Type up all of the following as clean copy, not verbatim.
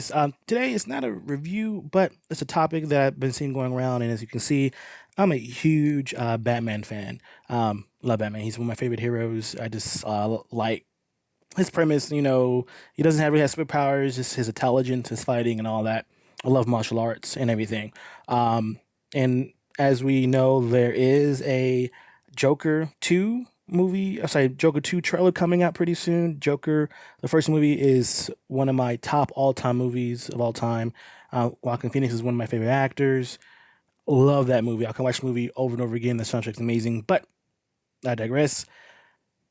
Today it's not a review, but it's a topic that I've been seeing going around. And as you can see, I'm a huge Batman fan. Love Batman. He's one of my favorite heroes. I just like his premise. He doesn't have really have superpowers, just his intelligence, his fighting, and all that. I love martial arts and everything. And as we know, there is a Joker 2 movie, sorry, Joker 2 trailer coming out pretty soon. Joker, the first movie, is one of my top all time movies of all time. Joaquin Phoenix is one of my favorite actors. Love that movie. I can watch the movie over and over again. The soundtrack's amazing, but I digress.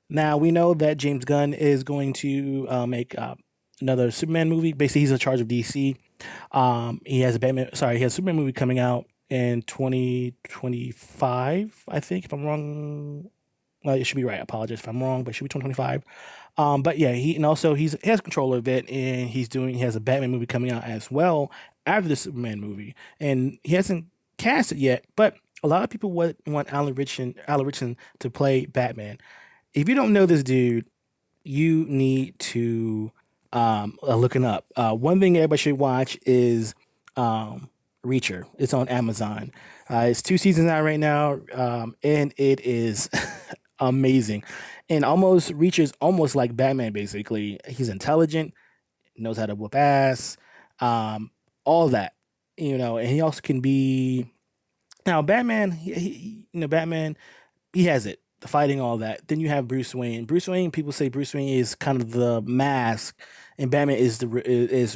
Now we know that James Gunn is going to make another Superman movie. Basically, he's in charge of DC. He has a he has a Superman movie coming out in 2025. I think, if I'm wrong, well, it should be right. I apologize if I'm wrong, but it should be 2025. But yeah, he has control of it, and he has a Batman movie coming out as well after the Superman movie, and he hasn't cast it yet. But a lot of people want Alan Ritchson to play Batman. If you don't know this dude, you need to looking up. One thing everybody should watch is um, Reacher. It's on Amazon. It's two seasons out right now, and it is amazing. And almost Reacher's almost like Batman. Basically, he's intelligent, knows how to whoop ass, um, all that. And he also can be now Batman. Batman, he has it. The fighting, all that. Then you have Bruce Wayne. Bruce Wayne. People say Bruce Wayne is kind of the mask, and Batman is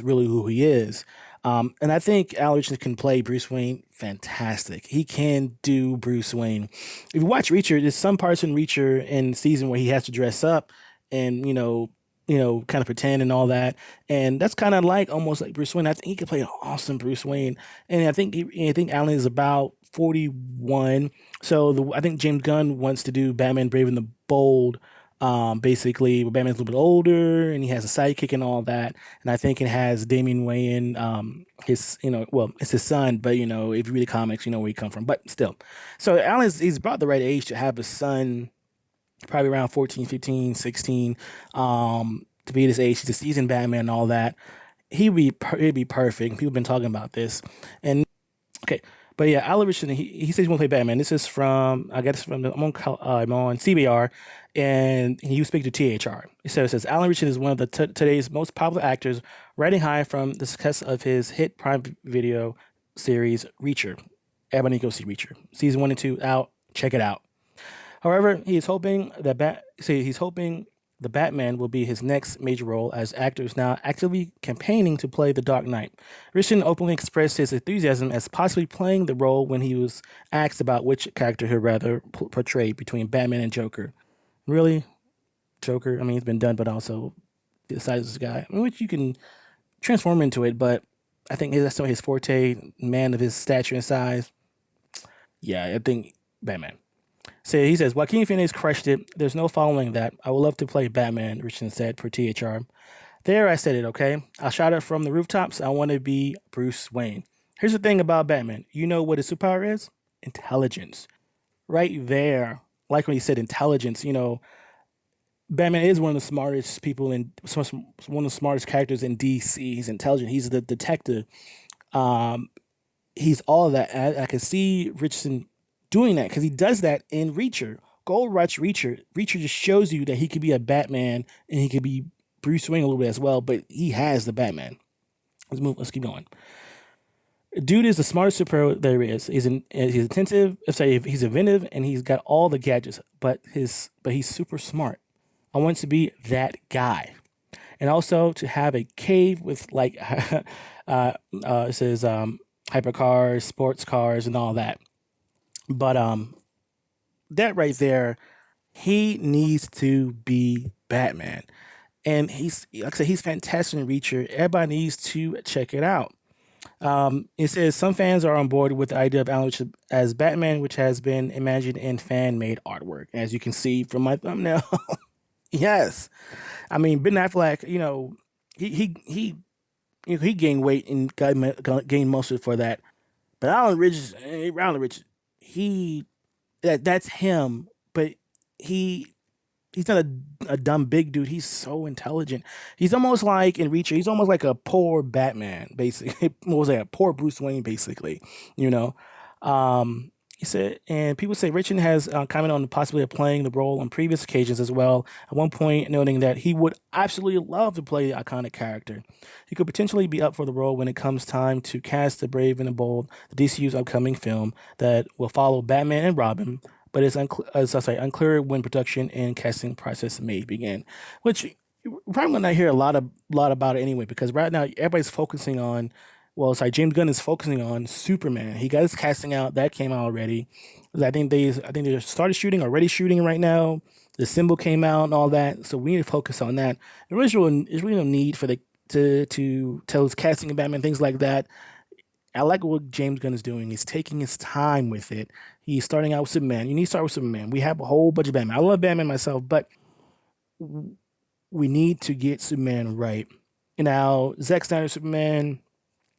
really who he is. And I think Al Richardson can play Bruce Wayne fantastic. He can do Bruce Wayne. If you watch Reacher, there's some parts in Reacher in season where he has to dress up and kind of pretend and all that. And that's kind of like almost like Bruce Wayne. I think he could play an awesome Bruce Wayne. And I think Alan is about 41. So I think James Gunn wants to do Batman Brave and the Bold. Basically, where Batman's a little bit older and he has a sidekick and all that. And I think it has Damian Wayne, well, it's his son, but if you read the comics, you know where he come from. But still, so he's about the right age to have a son, probably around 14, 15, 16, to be this age. He's a seasoned Batman and all that. He'd be perfect. People have been talking about this. And okay, but yeah, Alan Richardson, he says he won't play Batman. This is from, I guess, I'm on CBR, and he was speaking to THR. It says Alan Richardson is one of today's most popular actors, riding high from the success of his hit Prime Video series Reacher. Everybody go see Reacher. Season 1 and 2 out. Check it out. However, he's hoping the Batman will be his next major role, as actors now actively campaigning to play the Dark Knight. Richardson openly expressed his enthusiasm as possibly playing the role when he was asked about which character he'd rather portray between Batman and Joker. Really, Joker? I mean, it's been done, but also the size of this guy, which you can transform into it, but I think that's still his forte. Man of his stature and size. Yeah, I think Batman. He says, Joaquin Phoenix crushed it. There's no following that. I would love to play Batman, Richardson said for THR. There, I said it, okay? I shot it from the rooftops. I want to be Bruce Wayne. Here's the thing about Batman. You know what his superpower is? Intelligence. Right there. Like when he said intelligence, Batman is one of the smartest people one of the smartest characters in DC. He's intelligent. He's the detective. Um, he's all of that. I can see Richardson doing that because he does that in Reacher. Go watch Reacher. Reacher just shows you that he could be a Batman and he could be Bruce Wayne a little bit as well, but he has the Batman. Let's move. Let's keep going. Dude is the smartest superhero there is. He's attentive. He's inventive, and he's got all the gadgets. But he's super smart. I want to be that guy, and also to have a cave with like, it says hypercars, sports cars, and all that. But that right there, he needs to be Batman. And he's like I said, he's fantastic in Reacher. Everybody needs to check it out. It says some fans are on board with the idea of Alan Richardson as Batman, which has been imagined in fan made artwork. As you can see from my thumbnail. Yes. I mean, Ben Affleck, he gained weight and gained muscle for that. But Alan Richardson, he that's him, but he he's not a dumb big dude. He's so intelligent. He's almost like in Reacher. He's almost like a poor Batman, basically. What was that? A poor Bruce Wayne, basically. You know. He said, and people say Ritchson has commented on the possibility of playing the role on previous occasions as well. At one point, noting that he would absolutely love to play the iconic character. He could potentially be up for the role when it comes time to cast the brave and the bold, the DCU's upcoming film that will follow Batman and Robin. But it's unclear when production and casting process may begin, which you're probably gonna hear a lot about it anyway, because right now everybody's focusing on, well, it's like James Gunn is focusing on Superman. He got his casting out, that came out already. I think they started shooting, already shooting right now. The symbol came out and all that, so we need to focus on that. There's really no need for the to tell his casting of Batman, things like that. I like what James Gunn is doing. He's taking his time with it. He's starting out with Superman. You need to start with Superman. We have a whole bunch of Batman. I love Batman myself, but we need to get Superman right. Now, Zack Snyder Superman,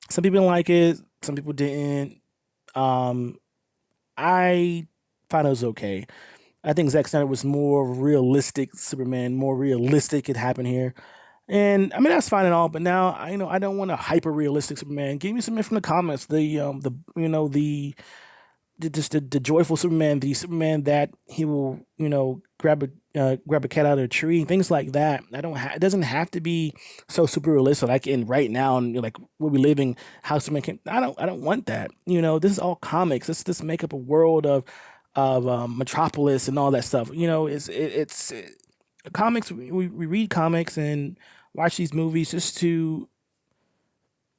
some people didn't like it, some people didn't. Um, I found it was okay. I think Zack Snyder was more realistic Superman, more realistic it happened here. And I mean that's fine and all, but now I don't want a hyper realistic Superman. Give me something from the comics, the just the joyful Superman, the Superman that he will grab a cat out of a tree, things like that. It doesn't have to be so super realistic like in right now and like where we living, how Superman can. I don't want that. This is all comics. Let's just make up a world of Metropolis and all that stuff. It's comics. We read comics and watch these movies just to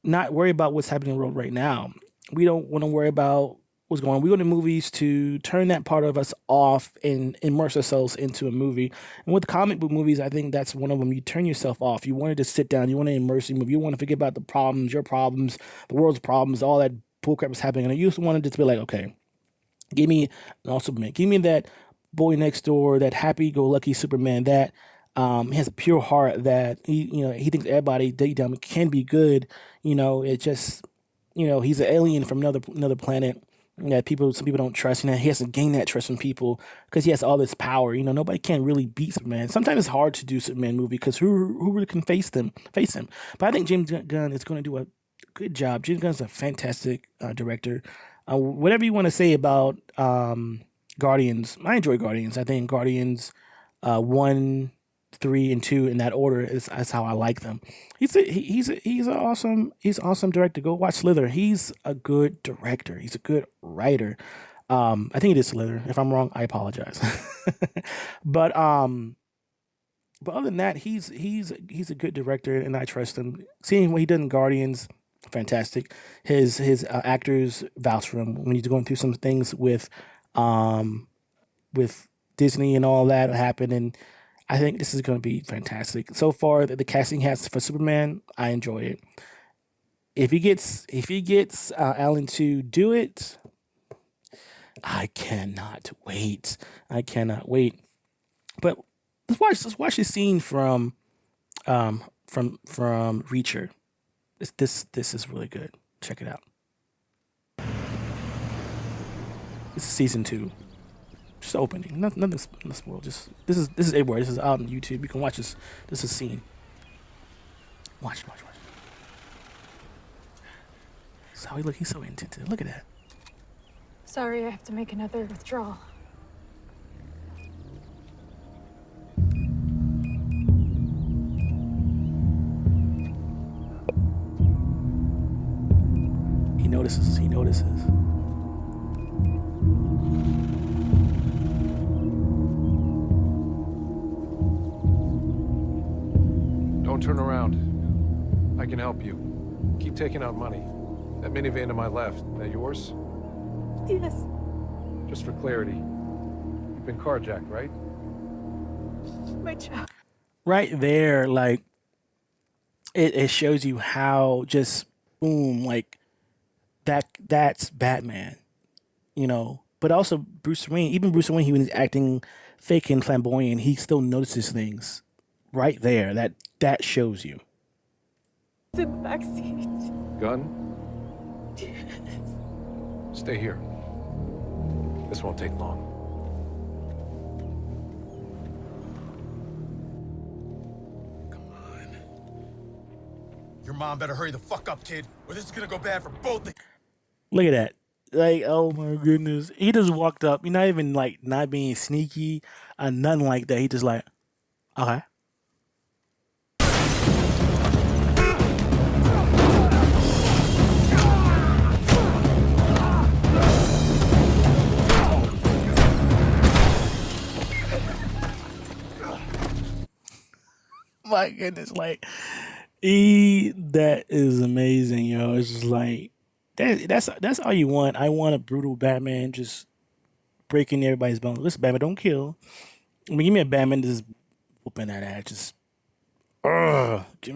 not worry about what's happening in the world right now. We don't want to worry about what's going on. We go to movies to turn that part of us off and immerse ourselves into a movie. And with comic book movies, I think that's one of them. You turn yourself off. You want to just sit down. You want to immerse in the movie. You want to forget about the problems, your problems, the world's problems, all that bullcrap is happening. And you just want to just be like, okay, give me an awesome Superman. Give me that boy next door, that happy-go-lucky Superman that has a pure heart that he thinks everybody deep down can be good. It just he's an alien from another planet that some people don't trust. He has to gain that trust from people because he has all this power. Nobody can really beat Superman. Sometimes it's hard to do Superman movie because who really can face him? But I think James Gunn is going to do a good job. James Gunn's a fantastic director. Whatever you want to say about Guardians, I enjoy Guardians. I think Guardians 1, 3, and 2 in that order is how I like them. He's awesome director. Go watch Slither. He's a good director. He's a good writer. I think it is Slither. If I'm wrong, I apologize. but but other than that, he's a good director, and I trust him. Seeing what he did in Guardians, fantastic. His actors vouch for him when he's going through some things with Disney and all that happened, and I think this is going to be fantastic. So far, the casting has for Superman, I enjoy it. If he gets Alan to do it, I cannot wait. I cannot wait. But let's watch this scene from Reacher. This is really good. Check it out. This is season 2. Just opening. Nothing's in this world. Just this is everywhere. This is out on YouTube. You can watch this. This is scene. Watch. So he's so intense. Look at that. Sorry, I have to make another withdrawal. He notices. Don't turn around. I can help you. Keep taking out money. That minivan to my left, that yours? Yes. Just for clarity, you've been carjacked, right? My job. Right there, like it shows you how just boom, like that's Batman, But also Bruce Wayne, even Bruce Wayne, he was acting fake and flamboyant, he still notices things right there. That shows you. It's in the backseat. Gun? Stay here. This won't take long. Your mom better hurry the fuck up, kid, or this is gonna go bad for both of you. Look at that. Like, oh my goodness. He just walked up. You're not even like not being sneaky or nothing like that. He just like, okay. My goodness, like that is amazing, yo. It's just like that's all you want. I want a brutal Batman just breaking everybody's bones. Listen, Batman, don't kill. I mean, give me a Batman just whooping that ass. Just, give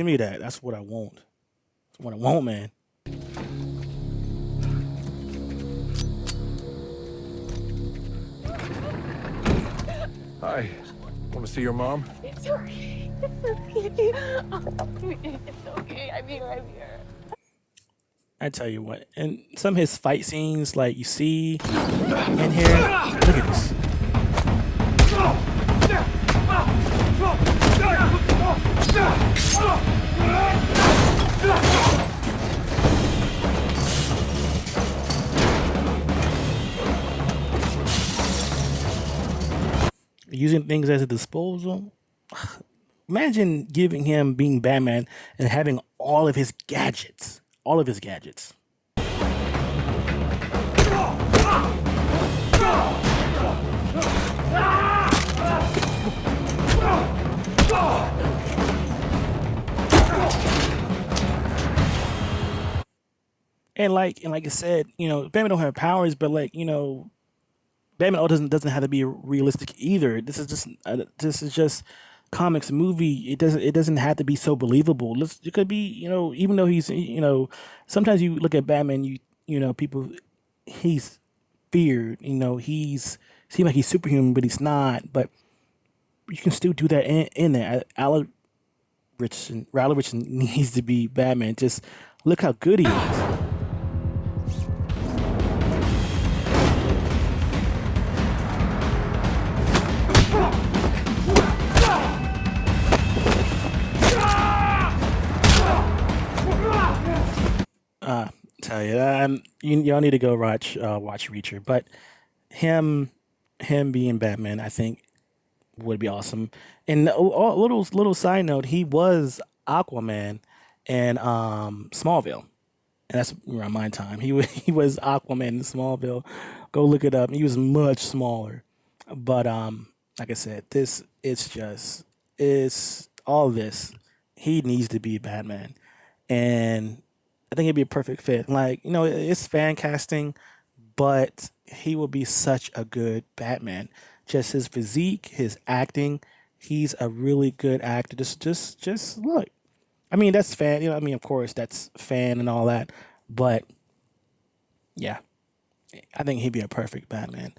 me that. That's what I want. That's what I want, man. Hi. Want to see your mom? It's okay. It's okay. It's okay. I'm here. I'm here. I tell you what, and some of his fight scenes, like you see in here, look at this. Using things as a disposal. Imagine giving him being Batman and having all of his gadgets. All of his gadgets. And like I said, Batman don't have powers, but Batman doesn't have to be realistic either. This is just comics movie. It doesn't have to be so believable. It could be, even though he's, sometimes you look at Batman, people, he's feared, he's seems like he's superhuman, but he's not. But you can still do that in there. Ritchson needs to be Batman. Just look how good he is. Tell you, y'all need to go watch Reacher. But him being Batman, I think would be awesome. And a little side note, he was Aquaman in Smallville, and that's around my time. He was Aquaman in Smallville. Go look it up. He was much smaller, but like I said, it's all this. He needs to be Batman, and I think it'd be a perfect fit. Like, it's fan casting, but he will be such a good Batman. Just his physique, his acting, he's a really good actor. Just look. I mean, that's fan, of course that's fan and all that, but yeah, I think he'd be a perfect Batman.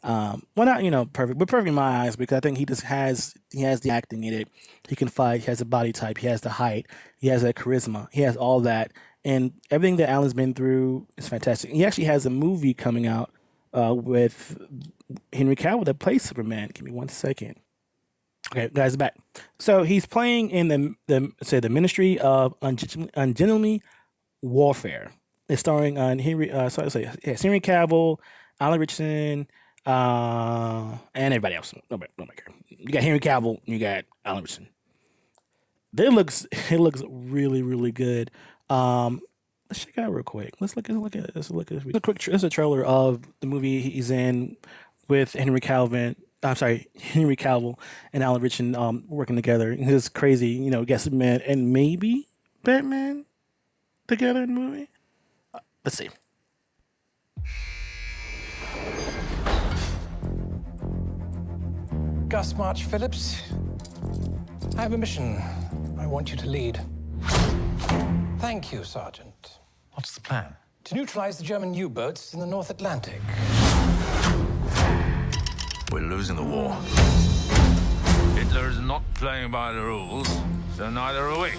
Well, not perfect, but perfect in my eyes, because I think he has the acting in it. He can fight. He has the body type. He has the height. He has that charisma. He has all that, and everything that Alan's been through is fantastic. He actually has a movie coming out with Henry Cavill that plays Superman. Give me 1 second. Okay, guys, back. So he's playing in the Ministry of Ungentlemanly Warfare. It's starring Henry Cavill, Alan Ritchson, and everybody else. Nobody care. You got Henry Cavill, and you got Alan Ritchson. It looks really, really good. Let's check it out real quick. Let's look at this. It's a trailer of the movie he's in with Henry Cavill and Alan Ritchson working together. And it's crazy, get Superman and maybe Batman together in the movie. Let's see. Gus March Phillips, I have a mission I want you to lead. Thank you, Sergeant. What's the plan? To neutralize the German U-boats in the North Atlantic. We're losing the war. Hitler is not playing by the rules, so neither are we.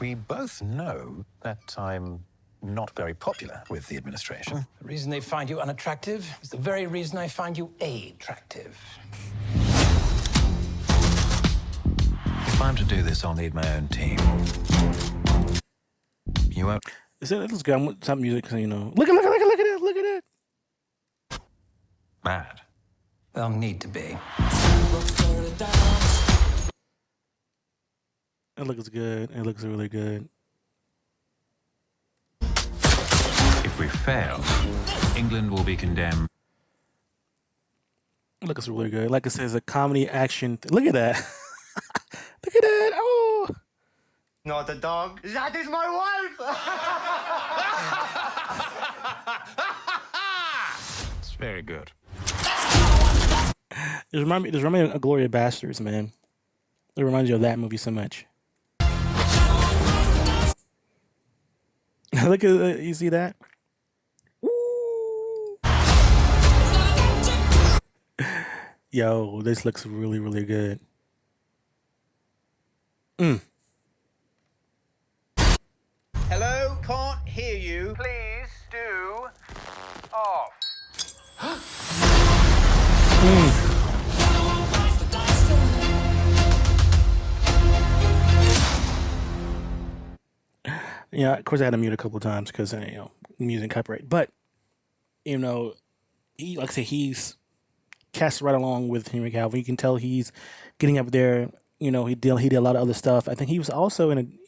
We both know that I'm not very popular with the administration. The reason they find you unattractive is the very reason I find you attractive. If I'm to do this, I'll need my own team. You won't. Is it? Let's go. I want some music, you know. Look at it! Look at it! Mad. They'll need to be. It looks good. It looks really good. If we fail, England will be condemned. It looks really good. Like I said, it's a comedy action. Look at that. Look at that. Oh. Not the dog. That is my wife! It's very good. It reminds me of Gloria Bastards, man. It reminds you of that movie so much. Look at you see that? Ooh. Yo, this looks really, really good. Hello, can't hear you. Please do off. Yeah, of course I had to mute a couple of times because music copyright. But he, like I said, he's cast right along with Henry Cavill. You can tell he's getting up there. He did a lot of other stuff. I think he was also in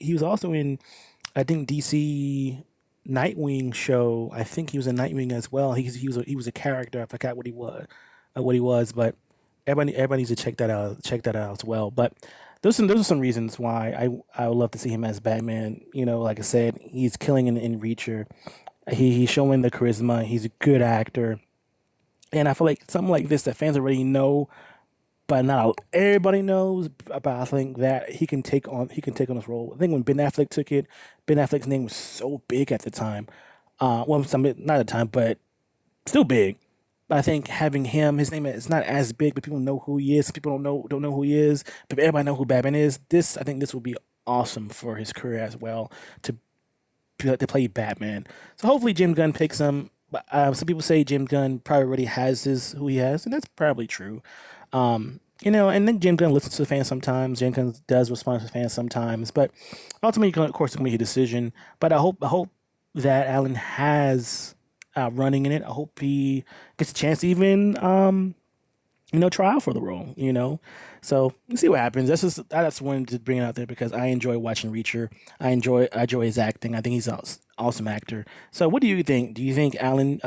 I think DC Nightwing show. I think he was in Nightwing as well. He was a character. I forgot what he was, but everybody needs to check that out. Check that out as well. But those are some reasons why I would love to see him as Batman. Like I said, he's killing in Reacher. He's showing the charisma. He's a good actor, and I feel like something like this that fans already know, but not everybody knows. But I think that he can take on this role. I think when Ben Affleck took it, Ben Affleck's name was so big at the time. Well, not at the time, but still big. But I think having him, his name is not as big, but people know who he is. Some people don't know who he is, but everybody know who Batman is. I think this will be awesome for his career as well to play Batman. So hopefully James Gunn picks him. Some people say James Gunn probably already has who he has, and that's probably true. And then James Gunn listens to the fans sometimes. James Gunn does respond to the fans sometimes, but ultimately, of course, it's going to be a decision. But I hope that Alan has running in it. I hope he gets a chance to even try out for the role. So let's see what happens. I just wanted to bring it out there because I enjoy watching Reacher. I enjoy his acting. I think he's an awesome actor. So what do you think? Do you think Alan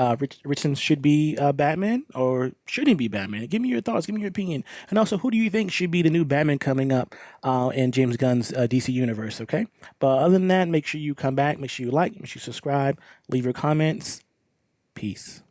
Ritchson should be Batman or shouldn't he be Batman? Give me your thoughts. Give me your opinion. And also, who do you think should be the new Batman coming up in James Gunn's DC universe? Okay. But other than that, make sure you come back. Make sure you like. Make sure you subscribe. Leave your comments. Peace.